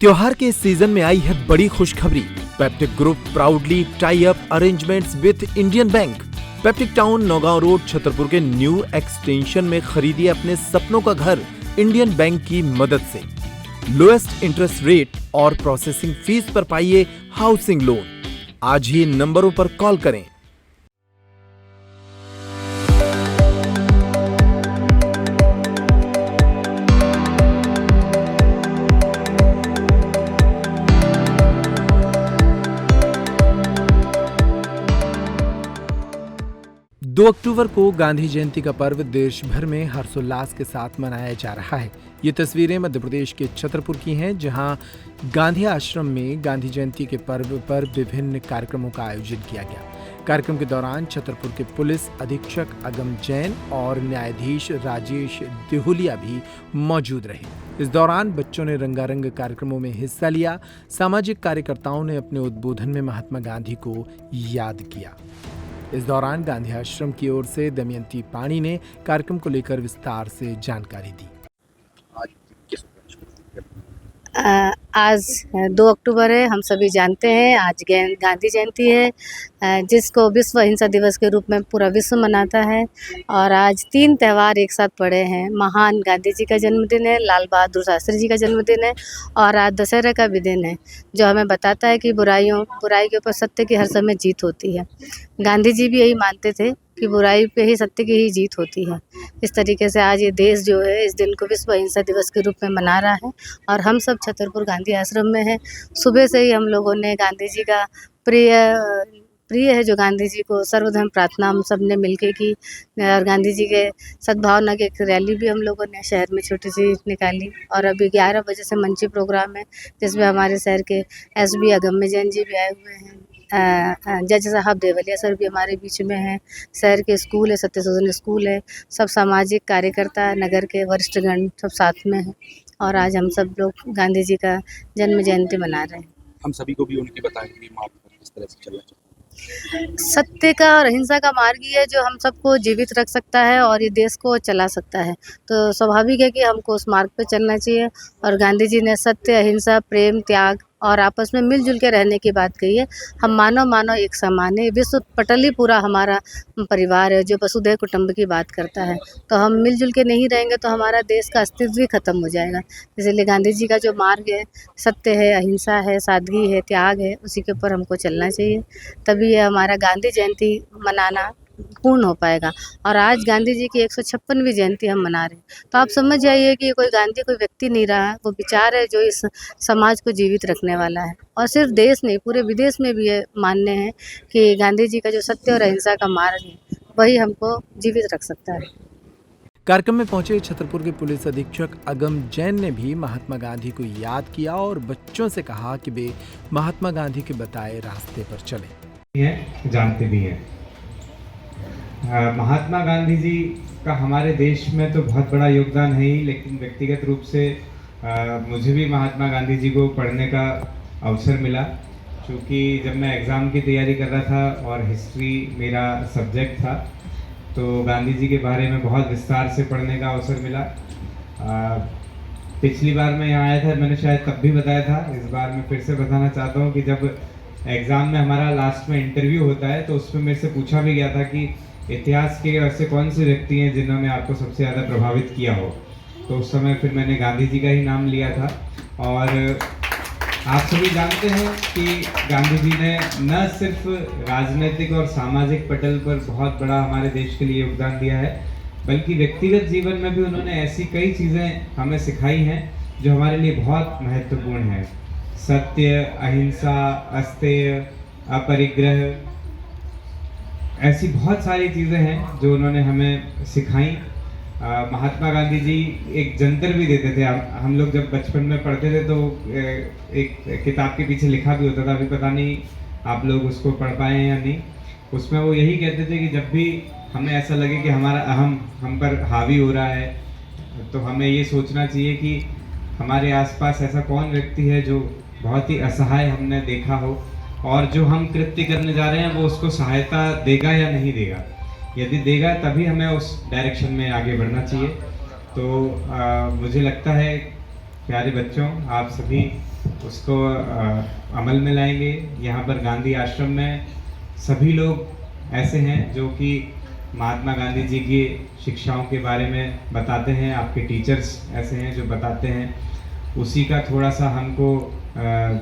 त्योहार के इस सीजन में आई है बड़ी खुशखबरी। Peptic group proudly tie up arrangements with Indian bank. Peptic town Naugaon road Chhatarpur के न्यू एक्सटेंशन में खरीदिए अपने सपनों का घर इंडियन बैंक की मदद से। लोएस्ट इंटरेस्ट रेट और प्रोसेसिंग फीस पर पाइए हाउसिंग लोन। आज ही इन नंबरों पर कॉल करें। 2 अक्टूबर को गांधी जयंती का पर्व देश भर में हर्षोल्लास के साथ मनाया जा रहा है। ये तस्वीरें मध्य प्रदेश के छतरपुर की हैं, जहां गांधी आश्रम में गांधी जयंती के पर्व पर विभिन्न कार्यक्रमों का आयोजन किया गया। कार्यक्रम के दौरान छतरपुर के पुलिस अधीक्षक अगम जैन और न्यायाधीश राजेश देहुलिया भी मौजूद रहे। इस दौरान बच्चों ने रंगारंग कार्यक्रमों में हिस्सा लिया। सामाजिक कार्यकर्ताओं ने अपने उद्बोधन में महात्मा गांधी को याद किया। इस दौरान गांधी आश्रम की ओर से दमयंती पाणी ने कार्यक्रम को लेकर विस्तार से जानकारी दी। आज 2 अक्टूबर है, हम सभी जानते हैं आज गांधी जयंती है, जिसको विश्व अहिंसा दिवस के रूप में पूरा विश्व मनाता है। और आज 3 त्यौहार एक साथ पड़े हैं। महान गांधी जी का जन्मदिन है, लाल बहादुर शास्त्री जी का जन्मदिन है और आज दशहरा का भी दिन है, जो हमें बताता है कि बुराई के ऊपर सत्य की हर समय जीत होती है। गांधी जी भी यही मानते थे कि बुराई पे ही सत्य की ही जीत होती है। इस तरीके से आज ये देश जो है इस दिन को विश्व अहिंसा दिवस के रूप में मना रहा है और हम सब छतरपुर गांधी आश्रम में हैं। सुबह से ही हम लोगों ने गांधी जी का प्रिय है जो गांधी जी को सर्वधर्म प्रार्थना हम सब ने मिलके की और गांधी जी के सद्भावना की एक रैली भी हम लोगों ने शहर में छोटी सी निकाली। और अभी 11 बजे से मंची प्रोग्राम है, जिसमें हमारे शहर के एसबी अगम्य जैन जी भी आए हुए हैं। जज साहब देवलिया सर भी हमारे बीच में हैं। शहर के स्कूल है, सत्यशोधन स्कूल है, सब सामाजिक कार्यकर्ता नगर के वरिष्ठगण सब साथ में हैं और आज हम सब लोग गांधी जी का जन्म जयंती मना रहे हैं। हम सभी को भी उनके बताएंगे मार्ग पर किस तरह से चलना चाहिए। सत्य का और अहिंसा का मार्ग ही है जो हम सबको जीवित रख सकता है और ये देश को चला सकता है। तो स्वाभाविक है कि हमको उस मार्ग पे चलना चाहिए। और गांधी जी ने सत्य, अहिंसा, प्रेम, त्याग और आपस में मिलजुल के रहने की बात कही है। हम मानव एक समान है। विश्व पटल ही पूरा हमारा परिवार है जो वसुधैव कुटुंब की बात करता है। तो हम मिलजुल के नहीं रहेंगे तो हमारा देश का अस्तित्व भी खत्म हो जाएगा। इसलिए गांधी जी का जो मार्ग है, सत्य है, अहिंसा है, सादगी है, त्याग है, उसी के ऊपर हमको चलना चाहिए। तभी ये हमारा गांधी जयंती मनाना पूर्ण हो पाएगा। और आज गांधी जी की 156वीं जयंती हम मना रहे हैं। तो आप समझ जाइए कि कोई गांधी कोई व्यक्ति नहीं रहा, वो विचार है जो इस समाज को जीवित रखने वाला है। और सिर्फ देश नहीं, पूरे विदेश में भी ये मानने हैं कि गांधी जी का जो सत्य और अहिंसा का मार्ग है, वही हमको जीवित रख सकता है। कार्यक्रम में पहुंचे छतरपुर के पुलिस अधीक्षक अगम जैन ने भी महात्मा गांधी को याद किया और बच्चों से कहा कि वे महात्मा गांधी के बताए रास्ते पर चले। जानते भी हैं महात्मा गांधी जी का हमारे देश में तो बहुत बड़ा योगदान है ही, लेकिन व्यक्तिगत रूप से मुझे भी महात्मा गांधी जी को पढ़ने का अवसर मिला। क्योंकि जब मैं एग्ज़ाम की तैयारी कर रहा था और हिस्ट्री मेरा सब्जेक्ट था, तो गांधी जी के बारे में बहुत विस्तार से पढ़ने का अवसर मिला। पिछली बार मैं यहाँ आया था, मैंने शायद तब भी बताया था, इस बार मैं फिर से बताना चाहता हूँ कि जब एग्ज़ाम में हमारा लास्ट में इंटरव्यू होता है तो उसमें मेरे से पूछा भी गया था कि इतिहास के ऐसे कौन से व्यक्ति हैं जिन्होंने आपको सबसे ज़्यादा प्रभावित किया हो। तो उस समय फिर मैंने गांधी जी का ही नाम लिया था। और आप सभी जानते हैं कि गांधी जी ने न सिर्फ राजनीतिक और सामाजिक पटल पर बहुत बड़ा हमारे देश के लिए योगदान दिया है, बल्कि व्यक्तिगत जीवन में भी उन्होंने ऐसी कई चीज़ें हमें सिखाई हैं जो हमारे लिए बहुत महत्वपूर्ण हैं। सत्य, अहिंसा, अस्तेय, अपरिग्रह, ऐसी बहुत सारी चीज़ें हैं जो उन्होंने हमें सिखाई। महात्मा गांधी जी एक जंतर भी देते थे। हम लोग जब बचपन में पढ़ते थे तो एक किताब के पीछे लिखा भी होता था, अभी पता नहीं आप लोग उसको पढ़ पाए हैं या नहीं। उसमें वो यही कहते थे कि जब भी हमें ऐसा लगे कि हमारा अहम हम पर हावी हो रहा है, तो हमें ये सोचना चाहिए कि हमारे आसपास ऐसा कौन व्यक्ति है जो बहुत ही असहाय हमने देखा हो और जो हम कृत्य करने जा रहे हैं वो उसको सहायता देगा या नहीं देगा। यदि देगा तभी हमें उस डायरेक्शन में आगे बढ़ना चाहिए। तो मुझे लगता है प्यारे बच्चों, आप सभी उसको अमल में लाएंगे। यहाँ पर गांधी आश्रम में सभी लोग ऐसे हैं जो कि महात्मा गांधी जी की शिक्षाओं के बारे में बताते हैं, आपके टीचर्स ऐसे हैं जो बताते हैं। उसी का थोड़ा सा हमको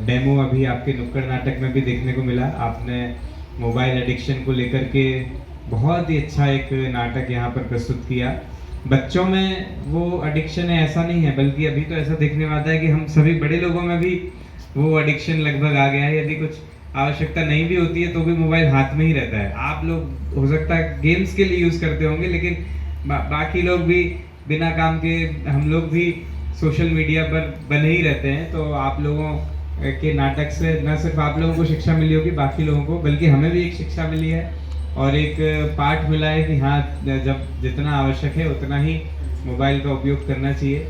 डेमो अभी आपके नुक्कड़ नाटक में भी देखने को मिला। आपने मोबाइल एडिक्शन को लेकर के बहुत ही अच्छा एक नाटक यहाँ पर प्रस्तुत किया। बच्चों में वो एडिक्शन है ऐसा नहीं है, बल्कि अभी तो ऐसा देखने में आता है कि हम सभी बड़े लोगों में भी वो एडिक्शन लगभग आ गया है। यदि कुछ आवश्यकता नहीं भी होती है तो भी मोबाइल हाथ में ही रहता है। आप लोग हो सकता है गेम्स के लिए यूज़ करते होंगे, लेकिन बाकी लोग भी बिना काम के, हम लोग भी सोशल मीडिया पर बने ही रहते हैं। तो आप लोगों के नाटक से न सिर्फ आप लोगों को शिक्षा मिली होगी, बाकी लोगों को, बल्कि हमें भी एक शिक्षा मिली है और एक पाठ मिला है कि हाँ, जब जितना आवश्यक है उतना ही मोबाइल का उपयोग करना चाहिए।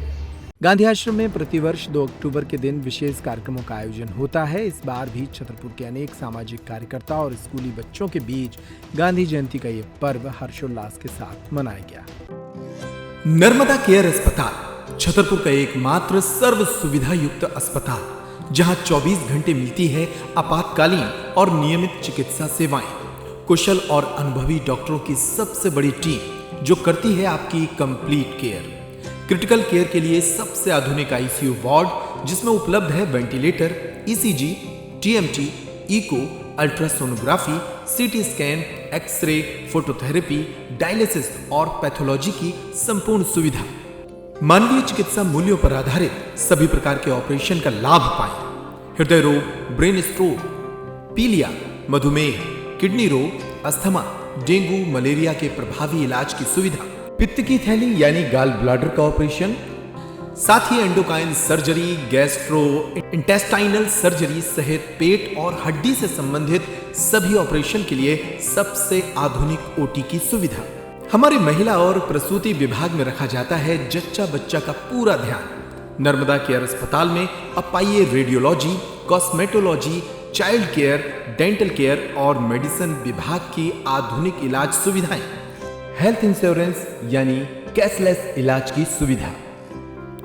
गांधी आश्रम में प्रतिवर्ष 2 अक्टूबर के दिन विशेष कार्यक्रमों का आयोजन होता है। इस बार भी छतरपुर के अनेक सामाजिक कार्यकर्ता और स्कूली बच्चों के बीच गांधी जयंती का ये पर्व हर्षोल्लास के साथ मनाया गया। नर्मदा केयर अस्पताल छतरपुर का एकमात्र सर्व सुविधा युक्त अस्पताल, जहां 24 घंटे मिलती है आपातकालीन और नियमित चिकित्सा सेवाएं। कुशल और अनुभवी डॉक्टरों की सबसे बड़ी टीम जो करती है आपकी कंप्लीट केयर। क्रिटिकल केयर के लिए सबसे आधुनिक आईसीयू वार्ड, जिसमें उपलब्ध है ventilator, ECG, TMT, echo, ultrasonography, CT scan, x ray, phototherapy, dialysis और पैथोलॉजी की संपूर्ण सुविधा। मानवीय चिकित्सा मूल्यों पर आधारित सभी प्रकार के ऑपरेशन का लाभ पाएं। हृदय रोग, ब्रेन स्ट्रोक, पीलिया, मधुमेह, किडनी रोग, अस्थमा, डेंगू, मलेरिया के प्रभावी इलाज की सुविधा, पित्त की थैली यानी गाल ब्लैडर का ऑपरेशन, साथ ही endocrine surgery, gastro intestinal surgery सहित पेट और हड्डी से संबंधित सभी ऑपरेशन के लिए सबसे आधुनिक ओटी की सुविधा। हमारे महिला और प्रसूति विभाग में रखा जाता है जच्चा बच्चा का पूरा ध्यान। नर्मदा केयर अस्पताल में अब पाइए radiology, cosmetology, child care, dental care और मेडिसिन विभाग की आधुनिक इलाज सुविधाएं, हेल्थ इंश्योरेंस यानी कैशलेस इलाज की सुविधा।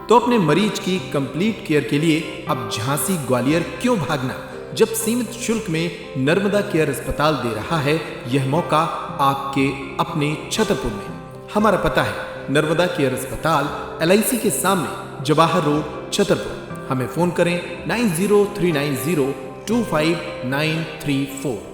तो अपने मरीज की कंप्लीट केयर के लिए अब झांसी ग्वालियर क्यों भागना, जब सीमित शुल्क में नर्मदा केयर अस्पताल दे रहा है यह मौका आपके अपने छतरपुर में। हमारा पता है नर्मदा केयर अस्पताल LIC के सामने, जवाहर रोड, छतरपुर। हमें फोन करें 9039025934।